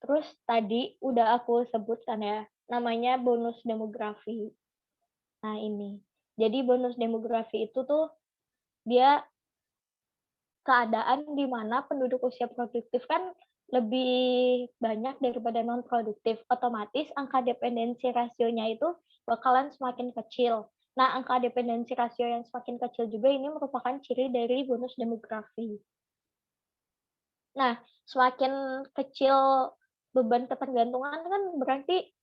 Terus tadi udah aku sebutkan ya, namanya bonus demografi. Nah ini, jadi bonus demografi itu tuh dia keadaan di mana penduduk usia produktif kan lebih banyak daripada non produktif. Otomatis angka dependensi rasionya itu bakalan semakin kecil. Nah, angka dependensi rasio yang semakin kecil juga ini merupakan ciri dari bonus demografi. Nah, semakin kecil beban ketergantungan kan berarti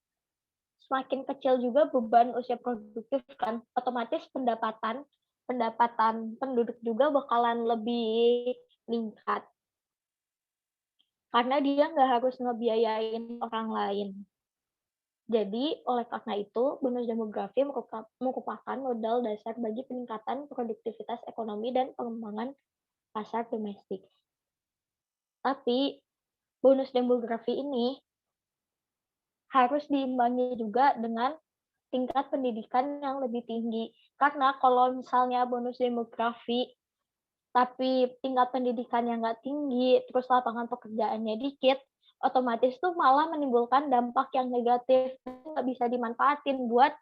semakin kecil juga beban usia produktif kan. Otomatis pendapatan penduduk juga bakalan lebih meningkat. Karena dia nggak harus ngebiayain orang lain. Jadi, oleh karena itu, bonus demografi merupakan modal dasar bagi peningkatan produktivitas ekonomi dan pengembangan pasar domestik. Tapi, bonus demografi ini harus diimbangi juga dengan tingkat pendidikan yang lebih tinggi. Karena kalau misalnya bonus demografi, tapi tingkat pendidikannya nggak tinggi, terus lapangan pekerjaannya dikit, otomatis tuh malah menimbulkan dampak yang negatif, nggak bisa dimanfaatin buat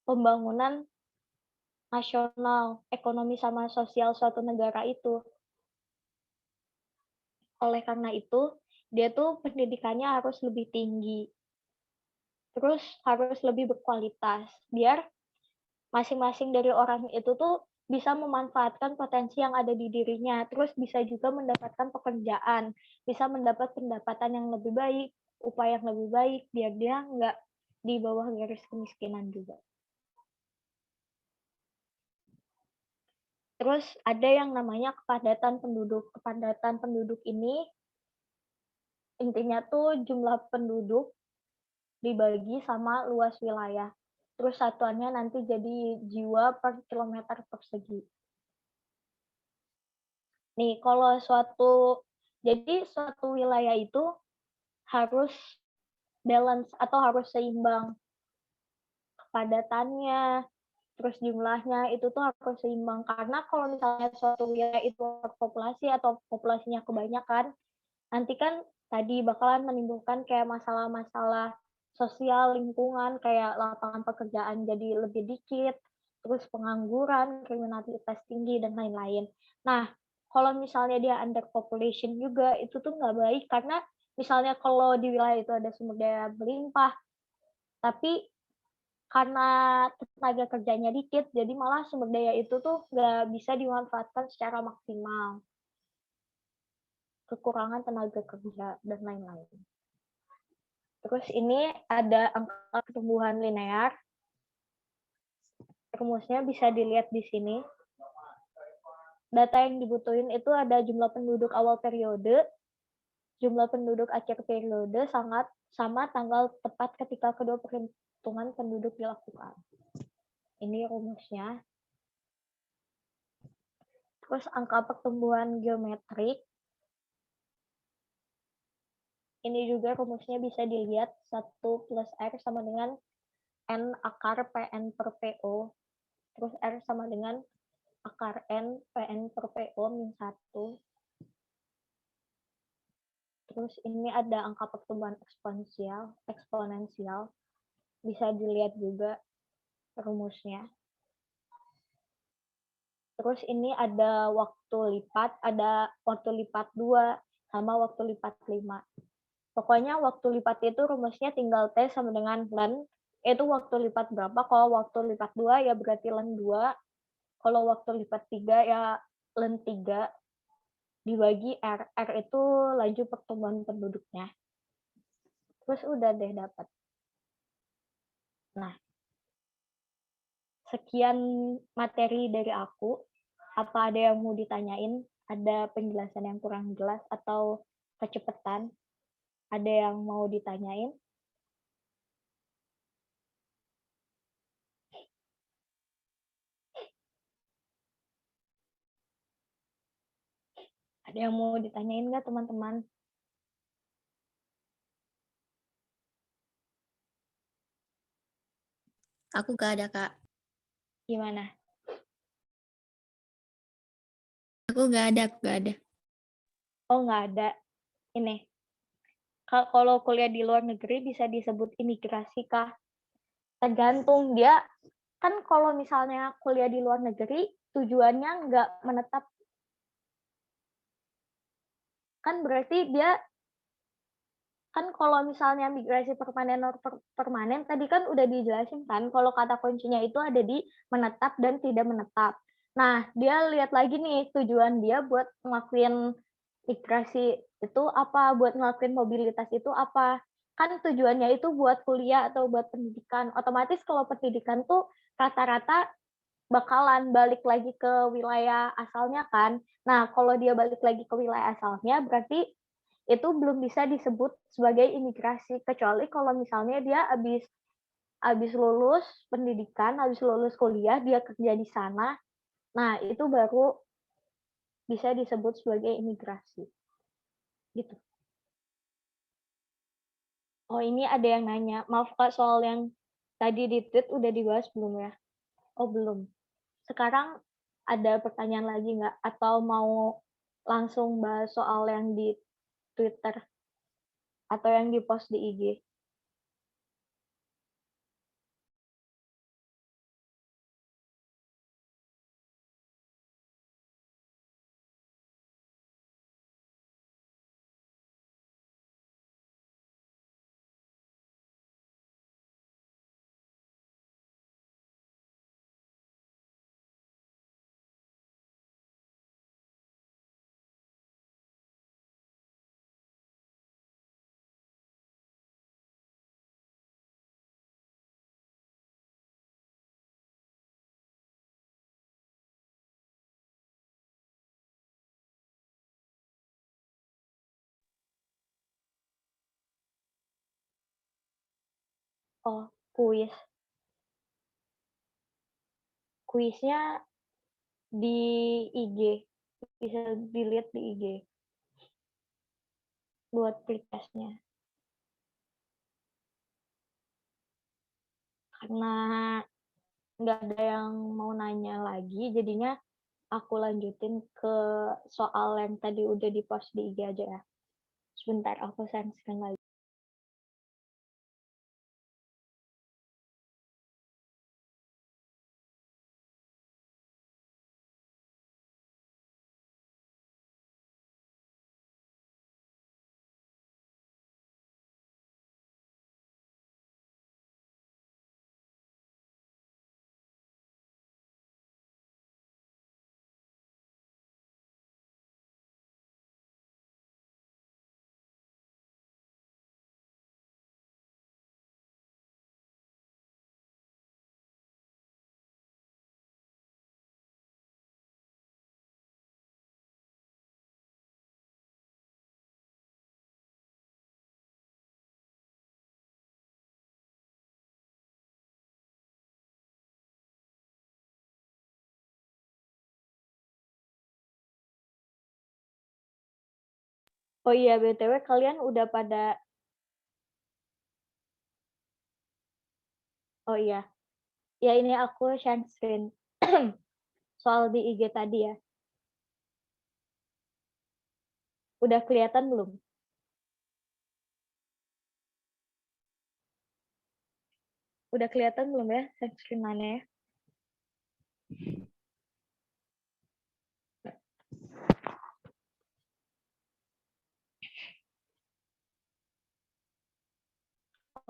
pembangunan nasional, ekonomi sama sosial suatu negara itu. Oleh karena itu, dia tuh pendidikannya harus lebih tinggi, terus harus lebih berkualitas, biar masing-masing dari orang itu tuh bisa memanfaatkan potensi yang ada di dirinya, terus bisa juga mendapatkan pekerjaan, bisa mendapat pendapatan yang lebih baik, upaya yang lebih baik, biar dia nggak di bawah garis kemiskinan juga. Terus ada yang namanya kepadatan penduduk. Kepadatan penduduk ini intinya tuh jumlah penduduk dibagi sama luas wilayah. Terus satuannya nanti jadi jiwa per kilometer persegi. Nih, kalau suatu wilayah itu harus balance atau harus seimbang kepadatannya, terus jumlahnya itu tuh harus seimbang. Karena kalau misalnya suatu wilayah itu overpopulasi atau populasinya kebanyakan, nanti kan tadi bakalan menimbulkan kayak masalah-masalah sosial lingkungan, kayak lapangan pekerjaan jadi lebih dikit, terus pengangguran, kriminalitas tinggi, dan lain-lain. Nah, kalau misalnya dia underpopulation juga, itu tuh nggak baik, karena misalnya kalau di wilayah itu ada sumber daya berlimpah, tapi karena tenaga kerjanya dikit, jadi malah sumber daya itu tuh nggak bisa dimanfaatkan secara maksimal. Kekurangan tenaga kerja, dan lain-lain. Terus ini ada angka pertumbuhan linear. Rumusnya bisa dilihat di sini. Data yang dibutuhin itu ada jumlah penduduk awal periode, jumlah penduduk akhir periode, sama tanggal tepat ketika kedua perhitungan penduduk dilakukan. Ini rumusnya. Terus angka pertumbuhan geometrik. Ini juga rumusnya bisa dilihat 1 plus R sama dengan N akar PN per PO. Terus R sama dengan akar N PN per PO min 1. Terus ini ada angka pertumbuhan eksponensial. Bisa dilihat juga rumusnya. Terus ini ada waktu lipat 2 sama waktu lipat 5. Pokoknya waktu lipat itu rumusnya tinggal T sama dengan len, itu waktu lipat berapa. Kalau waktu lipat 2 ya berarti len 2. Kalau waktu lipat 3 ya len 3 dibagi R. R itu laju pertumbuhan penduduknya. Terus udah deh dapat. Nah, sekian materi dari aku. Apa ada yang mau ditanyain? Ada penjelasan yang kurang jelas atau kecepatan? Ada yang mau ditanyain? Ada yang mau ditanyain nggak teman-teman? Aku gak ada, Kak. Gimana? Aku gak ada. Oh, nggak ada. Ini, kalau kuliah di luar negeri bisa disebut imigrasi kah? Tergantung dia, kan kalau misalnya kuliah di luar negeri, tujuannya nggak menetap. Kan berarti dia, kan kalau misalnya migrasi permanen permanen, tadi kan udah dijelasin kan, kalau kata kuncinya itu ada di menetap dan tidak menetap. Nah, dia lihat lagi nih, tujuan dia buat ngelakuin migrasi itu apa, buat ngelakuin mobilitas itu apa. Kan tujuannya itu buat kuliah atau buat pendidikan. Otomatis kalau pendidikan tuh rata-rata bakalan balik lagi ke wilayah asalnya kan. Nah, kalau dia balik lagi ke wilayah asalnya, berarti itu belum bisa disebut sebagai imigrasi. Kecuali kalau misalnya dia habis lulus pendidikan, habis lulus kuliah, dia kerja di sana. Nah, itu baru bisa disebut sebagai imigrasi. Gitu. Oh, ini ada yang nanya. Maaf Kak, soal yang tadi di tweet udah dibahas belum ya? Oh, belum. Sekarang ada pertanyaan lagi nggak? Atau mau langsung bahas soal yang di Twitter? Atau yang di post di IG? Oh, kuis. Kuisnya di IG. Bisa dilihat di IG. Buat pretestnya. Karena nggak ada yang mau nanya lagi, jadinya aku lanjutin ke soal yang tadi udah di-post di IG aja ya. Sebentar, aku share screen lagi. Oh iya, BTW kalian udah pada... Oh iya, ya ini aku share screen. Soal di IG tadi ya. Udah kelihatan belum? Udah kelihatan belum ya share screen mana ya?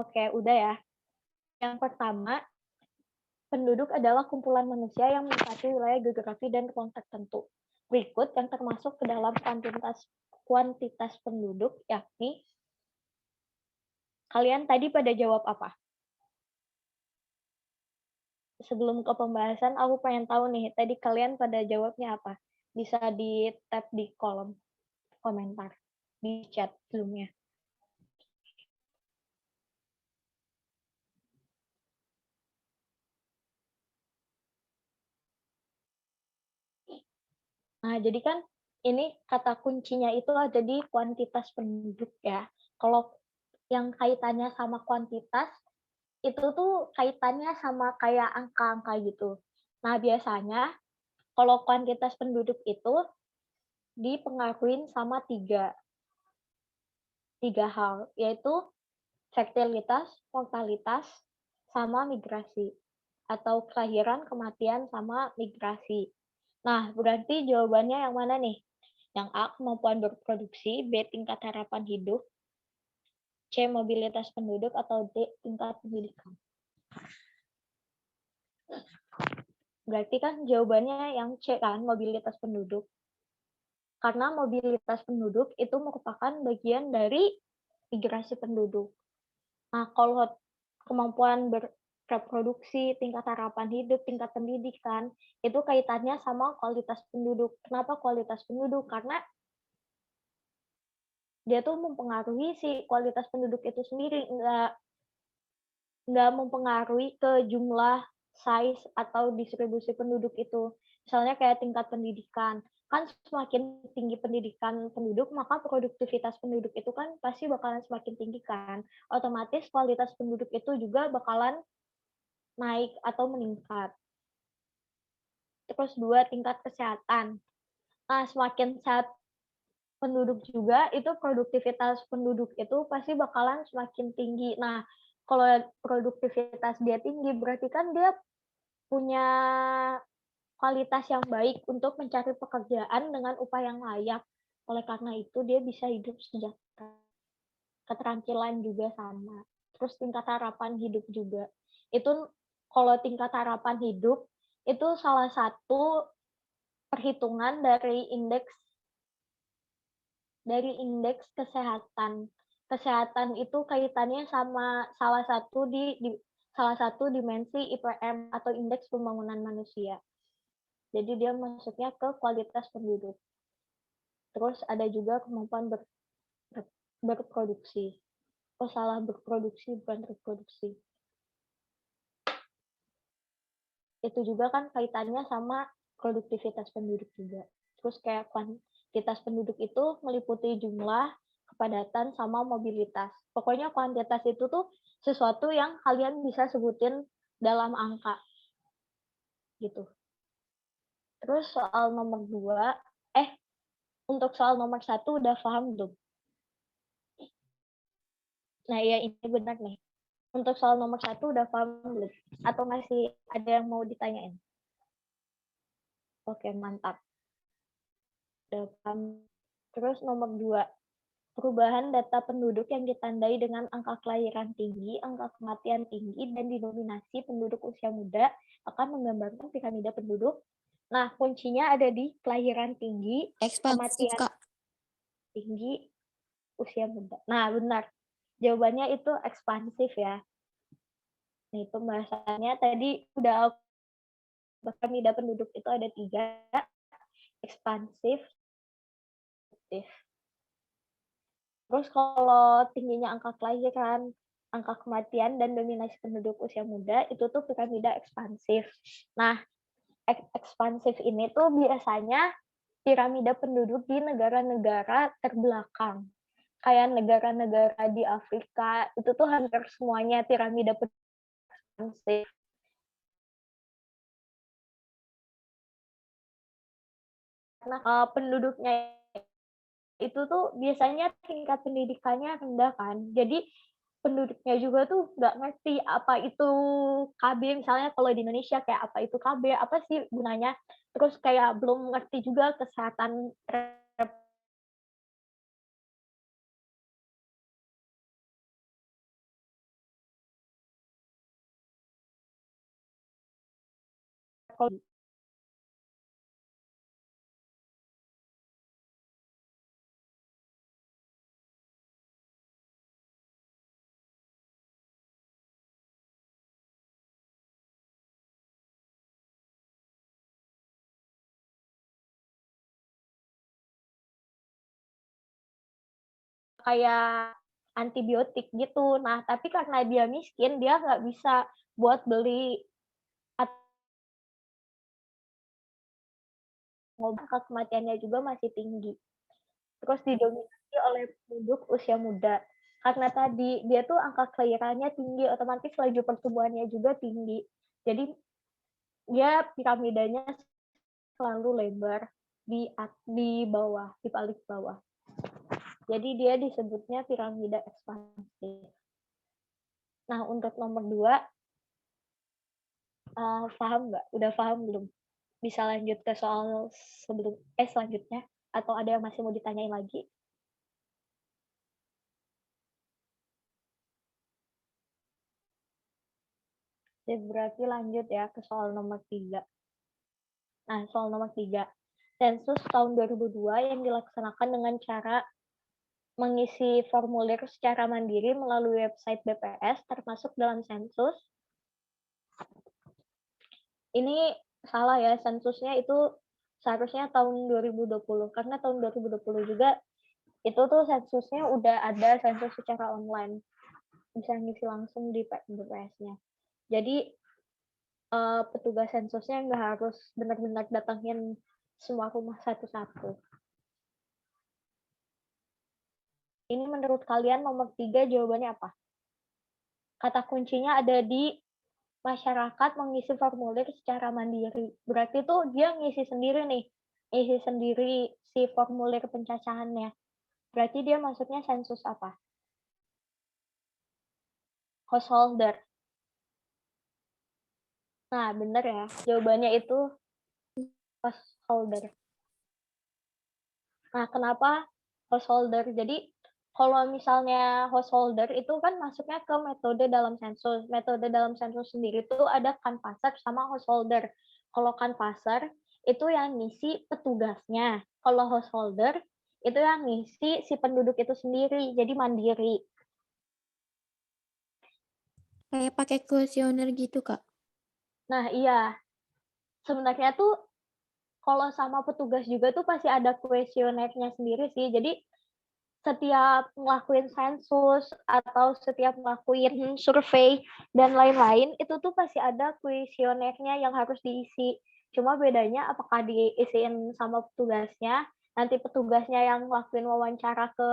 Oke, udah ya. Yang pertama, penduduk adalah kumpulan manusia yang menempati wilayah geografi dan ruang tertentu. Berikut yang termasuk ke dalam kuantitas penduduk, yakni kalian tadi pada jawab apa? Sebelum ke pembahasan, aku pengen tahu nih, tadi kalian pada jawabnya apa? Bisa di-tap di kolom komentar, di chat sebelumnya. Nah, jadi kan ini kata kuncinya itu ada di kuantitas penduduk ya. Kalau yang kaitannya sama kuantitas, itu tuh kaitannya sama kayak angka-angka gitu. Nah, biasanya kalau kuantitas penduduk itu dipengaruhi sama tiga hal, yaitu fertilitas, mortalitas, sama migrasi. Atau kelahiran, kematian, sama migrasi. Nah, berarti jawabannya yang mana nih? Yang A, kemampuan berproduksi, B, tingkat harapan hidup, C, mobilitas penduduk, atau D, tingkat pendidikan. Berarti kan jawabannya yang C kan, mobilitas penduduk. Karena mobilitas penduduk itu merupakan bagian dari migrasi penduduk. Nah, kalau kemampuan berreproduksi, tingkat harapan hidup, tingkat pendidikan, itu kaitannya sama kualitas penduduk. Kenapa kualitas penduduk? Karena dia tuh mempengaruhi si kualitas penduduk itu sendiri, nggak mempengaruhi ke jumlah, size, atau distribusi penduduk itu. Misalnya kayak tingkat pendidikan. Kan semakin tinggi pendidikan penduduk, maka produktivitas penduduk itu kan pasti bakalan semakin tinggi kan. Otomatis kualitas penduduk itu juga bakalan naik atau meningkat. Terus 2, tingkat kesehatan. Nah, semakin sehat penduduk juga, itu produktivitas penduduk itu pasti bakalan semakin tinggi. Nah, kalau produktivitas dia tinggi, berarti kan dia punya kualitas yang baik untuk mencari pekerjaan dengan upah yang layak. Oleh karena itu, dia bisa hidup sejahtera. Keterampilan juga sama. Terus tingkat harapan hidup juga. Itu kalau tingkat harapan hidup, itu salah satu perhitungan dari indeks kesehatan. Kesehatan itu kaitannya sama salah satu dimensi IPM atau indeks pembangunan manusia. Jadi dia masuknya ke kualitas penduduk. Terus ada juga kemampuan berproduksi. Oh salah, berproduksi bukan reproduksi. itu juga kan kaitannya sama produktivitas penduduk juga. Terus kayak kuantitas penduduk itu meliputi jumlah, kepadatan, sama mobilitas. Pokoknya kuantitas itu tuh sesuatu yang kalian bisa sebutin dalam angka gitu. Terus soal nomor 2, untuk soal nomor 1 udah paham belum? Nah iya ini benar nih. Untuk soal nomor 1 udah paham belum? Atau masih ada yang mau ditanyain? Oke, mantap. Udah paham. Terus nomor 2, perubahan data penduduk yang ditandai dengan angka kelahiran tinggi, angka kematian tinggi, dan didominasi penduduk usia muda akan menggambarkan piramida penduduk. Nah, kuncinya ada di kelahiran tinggi, Ekspansif, kematian Kak. tinggi, usia muda. Nah, benar. Jawabannya itu ekspansif ya. Nih, pembahasannya tadi udah piramida penduduk itu ada 3, ekspansif, reduktif. Terus kalau tingginya angka kelahiran, angka kematian, dan dominasi penduduk usia muda, itu tuh piramida ekspansif. Nah, ekspansif ini tuh biasanya piramida penduduk di negara-negara terbelakang. Kayak negara-negara di Afrika, itu tuh hampir semuanya piramida penduduk ekspansif. Karena penduduknya itu tuh biasanya tingkat pendidikannya rendah kan. Jadi penduduknya juga tuh nggak ngerti apa itu KB, misalnya kalau di Indonesia kayak apa itu KB, apa sih gunanya. Terus kayak belum ngerti juga kesehatan reproduksi. Kayak antibiotik gitu. Nah, tapi karena dia miskin, dia nggak bisa buat beli angka kematiannya juga masih tinggi. Terus didominasi oleh penduduk usia muda. Karena tadi dia tuh angka kelahirannya tinggi, otomatis laju pertumbuhannya juga tinggi. Jadi dia piramidanya selalu lebar di bawah, di paling bawah. Jadi dia disebutnya piramida ekspansif. Nah, untuk nomor 2, paham nggak? Udah paham belum? Bisa lanjut ke soal selanjutnya? Atau ada yang masih mau ditanyain lagi? Jadi berarti lanjut ya ke soal nomor 3. Nah, soal nomor 3. Sensus tahun 2002 yang dilaksanakan dengan cara mengisi formulir secara mandiri melalui website BPS termasuk dalam sensus. Ini salah ya, sensusnya itu seharusnya tahun 2020 karena tahun 2020 juga itu tuh sensusnya udah ada sensus secara online, bisa ngisi langsung di BPS-nya. Jadi petugas sensusnya nggak harus benar-benar datangin semua rumah satu-satu. Ini menurut kalian nomor 3 jawabannya apa? Kata kuncinya ada di masyarakat mengisi formulir secara mandiri. Berarti tuh dia ngisi sendiri nih, ngisi sendiri si formulir pencacahannya. Berarti dia masuknya sensus apa? Householder. Nah, bener ya. Jawabannya itu householder. Nah, kenapa householder? Jadi, kalau misalnya householder itu kan masuknya ke metode dalam sensus. Metode dalam sensus sendiri itu ada canvasser sama householder. Kalau canvasser itu yang ngisi petugasnya. Kalau householder itu yang ngisi si penduduk itu sendiri, jadi mandiri. Kayak pakai kuesioner gitu, Kak. Nah, iya. Sebenarnya tuh kalau sama petugas juga tuh pasti ada kuesionernya sendiri sih. Jadi setiap ngelakuin sensus atau setiap ngelakuin survei dan lain-lain, itu tuh pasti ada kuesionernya yang harus diisi. Cuma bedanya apakah diisiin sama petugasnya, nanti petugasnya yang ngelakuin wawancara ke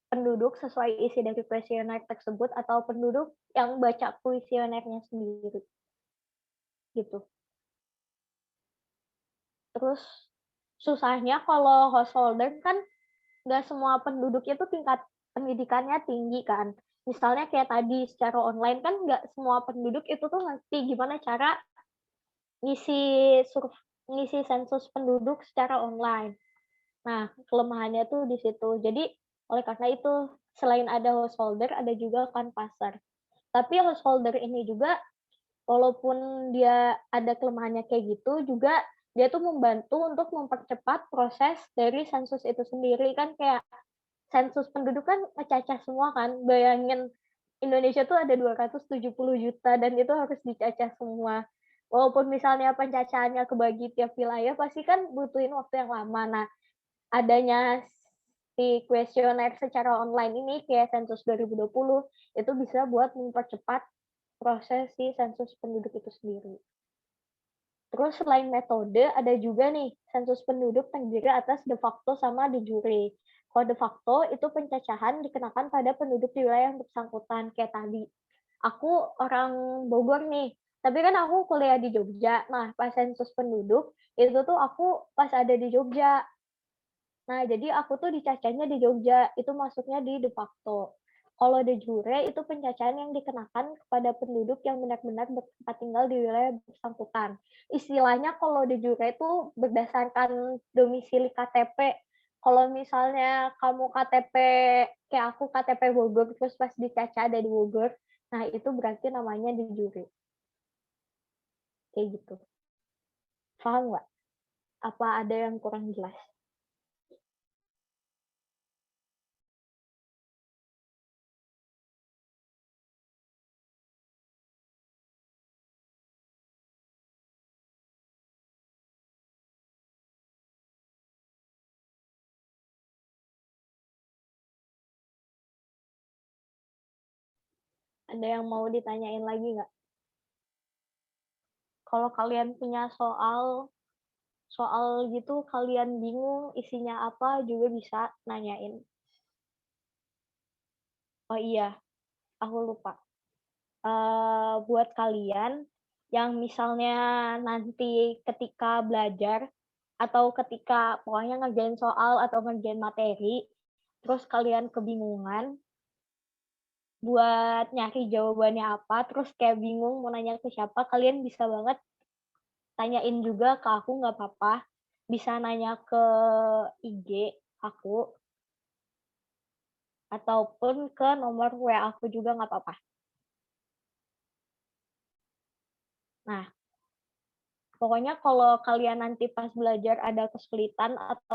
penduduk sesuai isi dari kuesioner tersebut, atau penduduk yang baca kuesionernya sendiri, gitu. Terus susahnya kalau householder kan nggak semua penduduk itu tingkat pendidikannya tinggi kan. Misalnya kayak tadi secara online kan nggak semua penduduk itu tuh ngerti gimana cara ngisi ngisi sensus penduduk secara online. Nah, kelemahannya tuh di situ. Jadi oleh karena itu selain ada householder ada juga kanvasser. Tapi householder ini juga walaupun dia ada kelemahannya kayak gitu, juga dia tuh membantu untuk mempercepat proses dari sensus itu sendiri. Kan kayak sensus penduduk kan ngecacah semua kan, bayangin Indonesia tuh ada 270 juta dan itu harus dicacah semua. Walaupun misalnya pencacahannya kebagi tiap wilayah, pasti kan butuhin waktu yang lama. Nah, adanya si kuesioner secara online ini kayak sensus 2020, itu bisa buat mempercepat proses si sensus penduduk itu sendiri. Terus selain metode, ada juga nih sensus penduduk terdiri atas de facto sama de jure. Kalau de facto itu pencacahan dikenakan pada penduduk di wilayah yang bersangkutan kayak tadi. Aku orang Bogor nih, tapi kan aku kuliah di Jogja. Nah, pas sensus penduduk itu tuh aku pas ada di Jogja. Nah, jadi aku tuh dicacahnya di Jogja, itu masuknya di de facto. Kalau de jure itu pencacahan yang dikenakan kepada penduduk yang benar-benar bertempat tinggal di wilayah bersangkutan. Istilahnya kalau de jure itu berdasarkan domisili KTP. Kalau misalnya kamu KTP kayak aku KTP Bogor terus pas dicacah ada di Bogor, nah itu berarti namanya de jure. Kayak gitu. Paham nggak? Apa ada yang kurang jelas? Ada yang mau ditanyain lagi nggak? Kalau kalian punya soal gitu, kalian bingung isinya apa juga bisa nanyain. Oh iya, aku lupa. Buat kalian yang misalnya nanti ketika belajar atau ketika pokoknya ngerjain soal atau ngerjain materi, terus kalian kebingungan buat nyari jawabannya apa, terus kayak bingung mau nanya ke siapa, kalian bisa banget tanyain juga ke aku, nggak apa-apa. Bisa nanya ke IG aku, ataupun ke nomor WA aku juga nggak apa-apa. Nah, pokoknya kalau kalian nanti pas belajar ada kesulitan atau